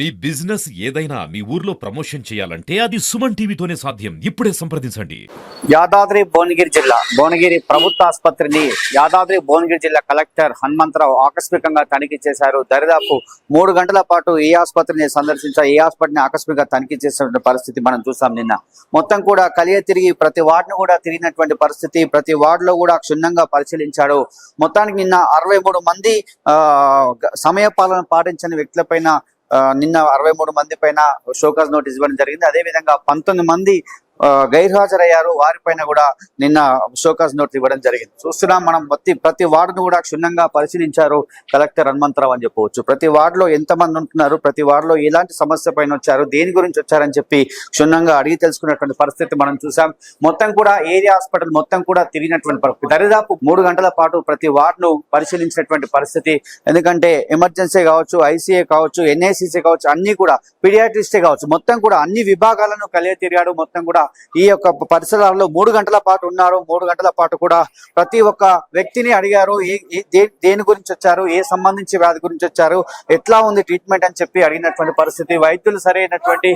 మీ business ఏదైనా మీ ఊర్లో promotion చేయాలంటే అది సుమన్ టీవీతోనే సాధ్యం. ఇప్పుడే సంప్రదించండి. యాదాద్రి భువనగిరి జిల్లా భువనగిరి ప్రభుత్వ ఆసుపత్రిని యాదాద్రి భువనగిరి జిల్లా కలెక్టర్ హనుమంతరావు ఆకస్మికంగా తనిఖీ చేశారు. దరిదాపు 3 గంటల పాటు ఏ ఆసుపత్రిని సందర్శించారు, ఏ ఆసుపత్రిని ఆకస్మికంగా తనిఖీ చేసినటువంటి పరిస్థితి మనం చూసాం. నిన్న మొత్తం కూడా కలియ తిరిగి ప్రతి వార్డును కూడా తిరిగినటువంటి పరిస్థితి, ప్రతి వార్డులో కూడా క్షుణ్ణంగా పరిశీలించాడు. మొత్తానికి నిన్న 63 మంది సమయపాలన పాటించని వ్యక్తులపైన నిన్న 63 మంది పైన షోకాజ్ నోటీస్ ఇవ్వడం జరిగింది. అదేవిధంగా 19 మంది గైర్హాజరయ్యారు, వారిపైన కూడా నిన్న షోకాజ్ నోటీస్ ఇవ్వడం జరిగింది. చూస్తున్నాం మనం ప్రతి వార్డును కూడా క్షుణ్ణంగా పరిశీలించారు కలెక్టర్ హనుమంతరావు అని చెప్పవచ్చు. ప్రతి వార్డులో ఎంతమంది ఉంటున్నారు, ప్రతి వార్డులో ఎలాంటి సమస్య పైన వచ్చారు, దేని గురించి వచ్చారని చెప్పి క్షుణ్ణంగా అడిగి తెలుసుకున్నటువంటి పరిస్థితి మనం చూసాం. మొత్తం కూడా ఏరియా హాస్పిటల్ మొత్తం కూడా తిరిగినటువంటి పరిస్థితి, దరిదాపు 3 గంటల పాటు ప్రతి వార్డును పరిశీలించినటువంటి పరిస్థితి. ఎందుకంటే ఎమర్జెన్సీ కావచ్చు, ఐసీఏ కావచ్చు, ఎన్ఐసిసి కావచ్చు, అన్ని కూడా పీడియాట్రిస్టే కావచ్చు, మొత్తం కూడా అన్ని విభాగాలను కలియ తిరిగాడు. మొత్తం కూడా ఈ యొక్క పరిసరాల్లో 3 గంటల పాటు ఉన్నారు. 3 గంటల పాటు కూడా ప్రతి ఒక్క వ్యక్తిని అడిగారు, దేని గురించి వచ్చారు, ఏ సంబంధించి వ్యాధి గురించి వచ్చారు, ఎట్లా ఉంది ట్రీట్మెంట్ అని చెప్పి అడిగినటువంటి పరిస్థితి. వైద్యులు సరైనటువంటి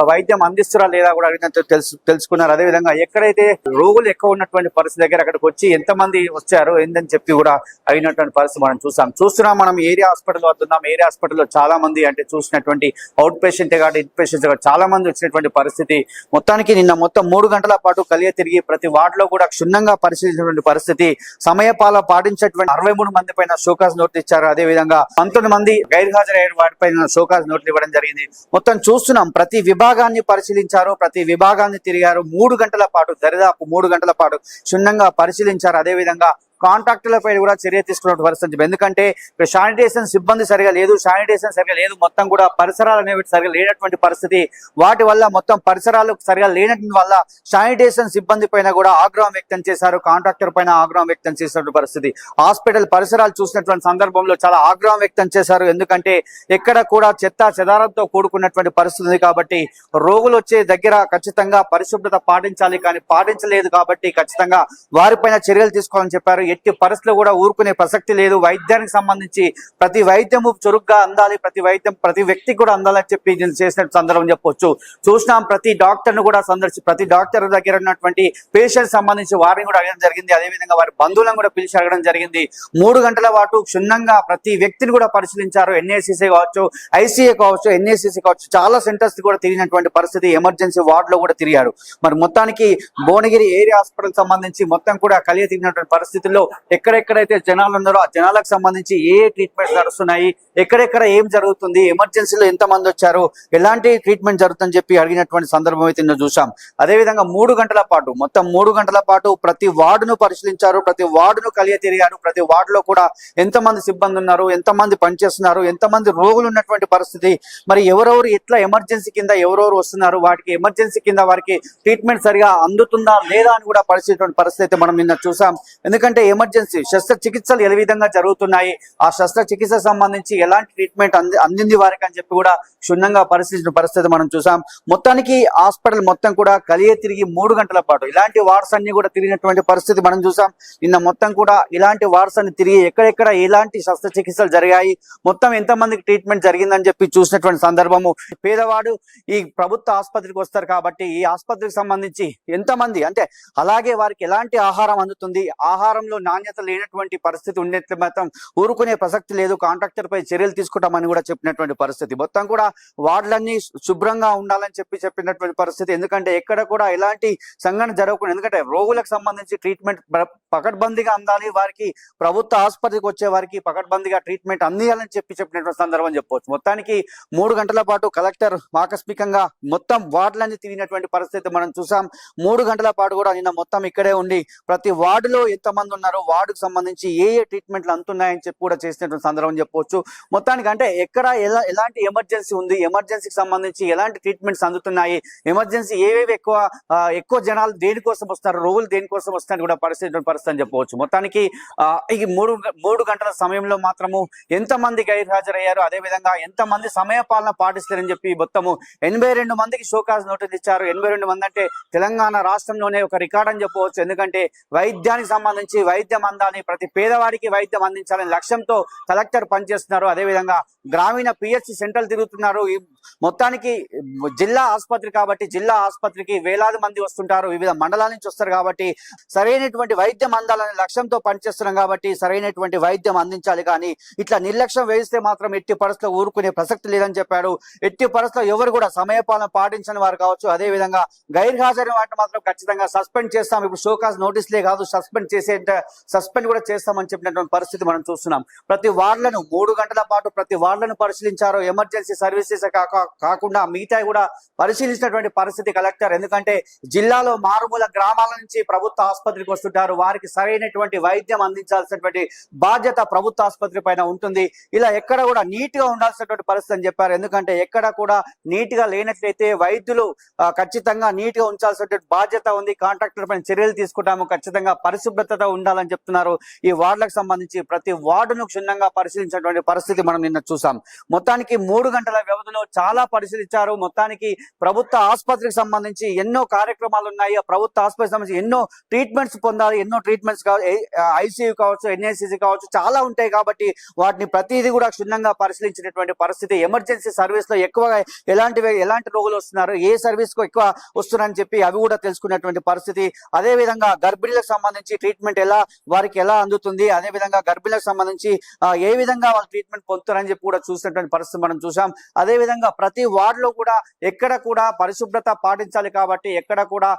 వైద్యం అందిస్తురా లేదా కూడా అడిగినట్టు తెలుసుకున్నారు. అదేవిధంగా ఎక్కడైతే రోగులు ఎక్కువ ఉన్నటువంటి పరిస్థితి దగ్గర అక్కడికి వచ్చి ఎంతమంది వచ్చారు ఏందని చెప్పి కూడా అడిగినటువంటి పరిస్థితి మనం చూస్తున్నాం. మనం ఏరియా హాస్పిటల్ వస్తున్నాం. ఏరియా హాస్పిటల్లో చాలా మంది అంటే చూసినటువంటి అవుట్ పేషెంట్ కాబట్టి ఇన్ పేషెంట్స్ చాలా మంది వచ్చినటువంటి పరిస్థితి. మొత్తానికి నిన్న మొత్తం 3 గంటల పాటు కలియ తిరిగి ప్రతి వార్డులో కూడా క్షుణ్ణంగా పరిశీలించినటువంటి పరిస్థితి. సమయపాల పాటించేటువంటి 63 మంది పైన షోకాజ్ నోటీస్ ఇచ్చారు. అదేవిధంగా 19 మంది గైర్హాజరయ్యే వాటిపైన షోకాజ్ నోటీస్ ఇవ్వడం జరిగింది. మొత్తం చూస్తున్నాం, ప్రతి విభాగాన్ని పరిశీలించారు, ప్రతి విభాగాన్ని తిరిగారు. 3 గంటల పాటు దరిదాపు 3 గంటల పాటు క్షుణ్ణంగా పరిశీలించారు. అదేవిధంగా కాంట్రాక్టులపై కూడా చర్య తీసుకున్న పరిస్థితి. ఎందుకంటే శానిటేషన్ సిబ్బంది సరిగా లేదు, మొత్తం కూడా పరిసరాలు అనేవి సరిగా లేనటువంటి పరిస్థితి. వాటి వల్ల మొత్తం పరిసరాలు సరిగా లేనటువంటి వల్ల శానిటేషన్ సిబ్బంది పైన కూడా ఆగ్రహం వ్యక్తం చేశారు, కాంట్రాక్టర్ పైన ఆగ్రహం వ్యక్తం చేసినటువంటి పరిస్థితి. హాస్పిటల్ పరిసరాలు చూసినటువంటి సందర్భంలో చాలా ఆగ్రహం వ్యక్తం చేశారు. ఎందుకంటే ఎక్కడ కూడా చెత్త చెదారంతో కూడుకున్నటువంటి పరిస్థితి ఉంది కాబట్టి రోగులు వచ్చే దగ్గర ఖచ్చితంగా పరిశుభ్రత పాటించాలి, కానీ పాటించలేదు కాబట్టి ఖచ్చితంగా వారిపైన చర్యలు తీసుకోవాలని చెప్పారు. ఎట్టి పరిస్థితుల్లో కూడా ఊరుకునే ప్రసక్తి లేదు. వైద్యానికి సంబంధించి ప్రతి వైద్యము చురుగ్గా అందాలి, ప్రతి వ్యక్తికి కూడా అందాలని చెప్పి చేసిన సందర్భం చెప్పొచ్చు. చూసినాం, ప్రతి డాక్టర్ ను కూడా ప్రతి డాక్టర్ దగ్గర ఉన్నటువంటి పేషెంట్ సంబంధించి వారిని కూడా అడగడం జరిగింది. అదేవిధంగా వారి బంధువులను కూడా పిలిచి అడగడం జరిగింది. 3 గంటల పాటు క్షుణ్ణంగా ప్రతి వ్యక్తిని కూడా పరిశీలించారు. ఎన్ఏసిసి కావచ్చు, ఐసీఏ కావచ్చు, ఎన్ఏసిసి కావచ్చు, చాలా సెంటర్స్ కూడా తిరిగినటువంటి పరిస్థితి. ఎమర్జెన్సీ వార్డ్ లో కూడా తిరిగాడు. మరి మొత్తానికి భువనగిరి ఏరియా హాస్పిటల్ సంబంధించి మొత్తం కూడా కలియ తిరిగినటువంటి పరిస్థితుల్లో ఎక్కడెక్కడైతే జనాలు ఉన్నారో ఆ జనాలకు సంబంధించి ఏ ట్రీట్మెంట్స్ నడుస్తున్నాయి, ఎక్కడెక్కడ ఏం జరుగుతుంది, ఎమర్జెన్సీలో ఎంతమంది వచ్చారు, ఎలాంటి ట్రీట్మెంట్ జరుగుతుందని చెప్పి అడిగినటువంటి సందర్భం అయితే చూసాం. అదేవిధంగా 3 గంటల పాటు మొత్తం 3 గంటల పాటు ప్రతి వార్డును పరిశీలించారు, ప్రతి వార్డును కలియ తిరిగారు. ప్రతి వార్డులో కూడా ఎంతమంది సిబ్బంది ఉన్నారు, ఎంతమంది పనిచేస్తున్నారు, ఎంతమంది రోగులు ఉన్నటువంటి పరిస్థితి, మరి ఎవరెవరు ఎట్లా ఎమర్జెన్సీ కింద ఎవరెవరు వస్తున్నారు, వాటికి ఎమర్జెన్సీ కింద వారికి ట్రీట్మెంట్ సరిగా అందుతుందా లేదా అని కూడా పరిశీలించిన పరిస్థితి మనం నిన్న చూసాం. ఎందుకంటే ఎమర్జెన్సీ శస్త్రచికిత్సలు ఏ విధంగా జరుగుతున్నాయి, ఆ శస్త్రచికిత్స సంబంధించి ఎలాంటి ట్రీట్మెంట్ అందింది వారికి అని చెప్పి కూడా క్షుణ్ణంగా పరిశీలించిన పరిస్థితి మనం చూసాం. మొత్తానికి హాస్పిటల్ మొత్తం కూడా కలియ తిరిగి 3 గంటల పాటు ఇలాంటి వార్డ్స్ అన్ని కూడా తిరిగినటువంటి పరిస్థితి మనం చూసాం. నిన్న మొత్తం కూడా ఇలాంటి వార్డ్స్ అన్ని తిరిగి ఎక్కడెక్కడ ఎలాంటి శస్త్రచికిత్సలు జరిగాయి, మొత్తం ఎంతమందికి ట్రీట్మెంట్ జరిగిందని చెప్పి చూసినటువంటి సందర్భము. పేదవాడు ఈ ప్రభుత్వ ఆసుపత్రికి వస్తారు కాబట్టి ఈ ఆసుపత్రికి సంబంధించి ఎంతమంది అంటే అలాగే వారికి ఎలాంటి ఆహారం అందుతుంది, ఆహారంలో నాణ్యత లేనటువంటి పరిస్థితి ఉండేట్లు మాత్రం ఊరుకునే ప్రసక్తి లేదు. కాంట్రాక్టర్ పై చర్యలు తీసుకుంటామని కూడా చెప్పినటువంటి పరిస్థితి. మొత్తం కూడా వార్డులన్నీ శుభ్రంగా ఉండాలని చెప్పినటువంటి పరిస్థితి. ఎందుకంటే ఎక్కడ కూడా ఎలాంటి సంఘటన జరగకుండా, ఎందుకంటే రోగులకు సంబంధించి ట్రీట్మెంట్ పకడ్బందీగా అందాలి, వారికి ప్రభుత్వ ఆసుపత్రికి వచ్చే వారికి పకడ్బందీగా ట్రీట్మెంట్ అందియాలని చెప్పినటువంటి సందర్భం చెప్పవచ్చు. మొత్తానికి 3 గంటల పాటు కలెక్టర్ ఆకస్మికంగా మొత్తం వార్డులన్నీ తిరిగినటువంటి పరిస్థితి మనం చూసాం. 3 గంటల పాటు కూడా నిన్న మొత్తం ఇక్కడే ఉండి ప్రతి వార్డులో ఎంతమంది ఉన్నారు, వార్డుకు సంబంధించి ఏ ట్రీట్మెంట్లు అందుతున్నాయని చెప్పి కూడా చేసినటువంటి సందర్భం చెప్పవచ్చు. మొత్తానికి అంటే ఎక్కడ ఎలాంటి ఎమర్జెన్సీ ఉంది, ఎమర్జెన్సీకి సంబంధించి ఎలాంటి ట్రీట్మెంట్స్ అందుతున్నాయి, ఎమర్జెన్సీ ఏవేవి ఎక్కువ జనాలు దేనికోసం వస్తారు, రోగులు దేనికోసం వస్తారని కూడా పరిస్థితి అని చెప్పవచ్చు. మొత్తానికి ఈ 3 గంటల సమయంలో మాత్రము ఎంతమంది గైర్హాజరయ్యారు, అదేవిధంగా ఎంతమంది సమయపాలన పాటిస్తారని చెప్పి మొత్తము 82 మందికి షోకాజ్ నోటీస్ ఇచ్చారు. 82 మంది అంటే తెలంగాణ రాష్ట్రంలోనే ఒక రికార్డ్ అని చెప్పవచ్చు. ఎందుకంటే వైద్యానికి సంబంధించి వైద్యం అందాలని, ప్రతి పేదవాడికి వైద్యం అందించాలని లక్ష్యంతో కలెక్టర్ పనిచేస్తున్నారు. అదేవిధంగా గ్రామీణ పిహెచ్సి సెంటర్లు తిరుగుతున్నారు. ఈ మొత్తానికి జిల్లా ఆసుపత్రి కాబట్టి జిల్లా ఆసుపత్రికి వేలాది మంది వస్తుంటారు, వివిధ మండలాల నుంచి వస్తారు కాబట్టి సరైనటువంటి వైద్యం అందాలనే లక్ష్యంతో పనిచేస్తున్నాం కాబట్టి సరైనటువంటి వైద్యం అందించాలి. కానీ ఇట్లా నిర్లక్ష్యం వేస్తే మాత్రం ఎట్టి పరిస్థితుల్లో ఊరుకునే ప్రసక్తి లేదని చెప్పాడు. ఎట్టి పరిస్థితుల్లో ఎవరు కూడా సమయపాలన పాటించని వారు కావచ్చు, అదేవిధంగా గైర్హాజరైన వాటిని మాత్రం ఖచ్చితంగా సస్పెండ్ చేస్తాం. ఇప్పుడు షోకాజ్ నోటీసులే కాదు, సస్పెండ్ కూడా చేస్తామని చెప్పినటువంటి పరిస్థితి మనం చూస్తున్నాం. ప్రతి వార్డులను 3 గంటల పాటు ప్రతి వార్డులను పరిశీలించారు. ఎమర్జెన్సీ సర్వీసెస్ కాకుండా మిగతా కూడా పరిశీలించినటువంటి పరిస్థితి కలెక్టర్. ఎందుకంటే జిల్లాలో మారుమూల గ్రామాల నుంచి ప్రభుత్వ ఆసుపత్రికి వస్తుంటారు, వారికి సరైనటువంటి వైద్యం అందించాల్సినటువంటి బాధ్యత ప్రభుత్వ ఆసుపత్రి పైన ఉంటుంది. ఇలా ఎక్కడ కూడా నీట్ గా ఉండాల్సినటువంటి పరిస్థితి అని చెప్పారు. ఎందుకంటే ఎక్కడ కూడా నీట్ గా లేనట్లయితే వైద్యులు ఖచ్చితంగా నీట్ గా ఉంచాల్సినటువంటి బాధ్యత ఉంది. కాంట్రాక్టర్ పైన చర్యలు తీసుకుంటాము, ఖచ్చితంగా పరిశుభ్రత ఉండాలని చెప్తున్నారు. ఈ వార్డులకు సంబంధించి ప్రతి వార్డును క్షుణ్ణంగా పరిశీలించినటువంటి పరిస్థితి మనం నిన్న చూసాం. మొత్తానికి 3 గంటల వ్యవధిలో చాలా పరిశీలించారు. మొత్తానికి ప్రభుత్వ ఆసుపత్రికి సంబంధించి ఎన్నో కార్యక్రమాలు ఉన్నాయి. ఆ ప్రభుత్వ ఆసుపత్రికి సంబంధించి ఎన్నో ట్రీట్మెంట్స్ పొందాలి, ఎన్నో ట్రీట్మెంట్స్ ఐసీయూ కావచ్చు, ఎన్ఐసిసి కావచ్చు, చాలా ఉంటాయి కాబట్టి వాటిని ప్రతిదీ కూడా క్షుణ్ణంగా పరిశీలించినటువంటి పరిస్థితి. ఎమర్జెన్సీ సర్వీస్ లో ఎక్కువగా ఎలాంటి రోగులు వస్తున్నారు, ఏ సర్వీస్ కు ఎక్కువ వస్తున్నారని చెప్పి అవి కూడా తెలుసుకున్నటువంటి పరిస్థితి. అదే విధంగా గర్భిణీలకు సంబంధించి ట్రీట్మెంట్ వారికి ఎలా అందుతుంది, అదే విధంగా గర్భిణీలకు సంబంధించి ఏ విధంగా వాళ్ళు ట్రీట్మెంట్ పొందుతారని చెప్పి కూడా చూసినటువంటి పరిస్థితి మనం చూసాం. అదే విధంగా ప్రతి వార్డులో కూడా ఎక్కడ కూడా పరిశుభ్రత పాటించాలి కాబట్టి ఎక్కడ కూడా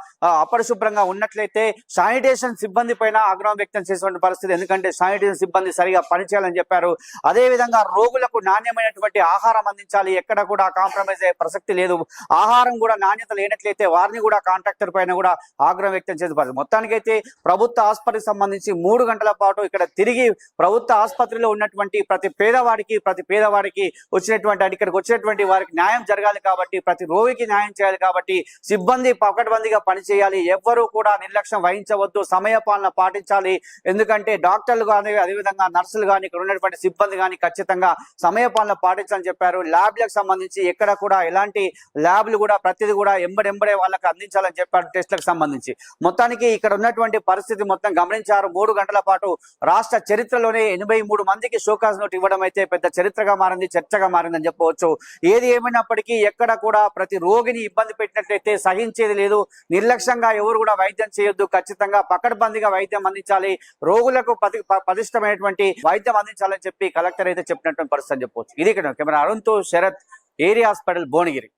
అపరిశుభ్రంగా ఉన్నట్లయితే శానిటేషన్ సిబ్బంది పైన ఆగ్రహం వ్యక్తం చేసినటువంటి పరిస్థితి. ఎందుకంటే శానిటేషన్ సిబ్బంది సరిగా పనిచేయాలని చెప్పారు. అదే విధంగా రోగులకు నాణ్యమైనటువంటి ఆహారం అందించాలి, ఎక్కడ కూడా కాంప్రమైజ్ అయ్యే ప్రసక్తి లేదు. ఆహారం కూడా నాణ్యత లేనట్లయితే వారిని కూడా కాంట్రాక్టర్ పైన కూడా ఆగ్రహం వ్యక్తం చేసే పరిస్థితి. మొత్తానికైతే ప్రభుత్వ ఆసుపత్రికి సంబంధించి 3 గంటల పాటు ఇక్కడ తిరిగి ప్రభుత్వ ఆసుపత్రిలో ఉన్నటువంటి ప్రతి పేదవాడికి ఇక్కడికి వచ్చినటువంటి వారికి న్యాయం జరగాలి కాబట్టి, ప్రతి రోగికి న్యాయం చేయాలి కాబట్టి సిబ్బంది పకడ్బందీగా పనిచేయాలి. ఎవ్వరూ కూడా నిర్లక్ష్యం వహించవద్దు, సమయపాలన పాటించాలి. ఎందుకంటే డాక్టర్లు కానీ అదేవిధంగా నర్సులు కానీ ఇక్కడ ఉన్నటువంటి సిబ్బంది కానీ ఖచ్చితంగా సమయపాలన పాటించాలని చెప్పారు. ల్యాబ్లకు సంబంధించి ఎక్కడ కూడా ఎలాంటి ల్యాబ్లు కూడా ప్రతిదీ కూడా ఎంబడే వాళ్ళకి అందించాలని చెప్పారు. టెస్ట్లకు సంబంధించి మొత్తానికి ఇక్కడ ఉన్నటువంటి పరిస్థితి మొత్తం గమనించారు. 3 గంటల పాటు రాష్ట్ర చరిత్రలోనే 83 మందికి షోకాజ్ నోట్ ఇవ్వడం అయితే పెద్ద చరిత్రగా మారింది, చర్చగా మారిందని చెప్పవచ్చు. ఏది ఏమైనప్పటికీ ఎక్కడ కూడా ప్రతి రోగిని ఇబ్బంది పెట్టినట్లయితే సహించేది లేదు. నిర్లక్ష్యంగా ఎవరు కూడా వైద్యం చేయొద్దు, ఖచ్చితంగా పకడ్బందీగా వైద్యం అందించాలి, రోగులకు పటిష్టమైనటువంటి వైద్యం అందించాలని చెప్పి కలెక్టర్ అయితే చెప్పినటువంటి పరిస్థితి అని చెప్పవచ్చు. ఇది కెమెరా అరుణ్తో శరత్, ఏరియా హాస్పిటల్, భువనగిరి.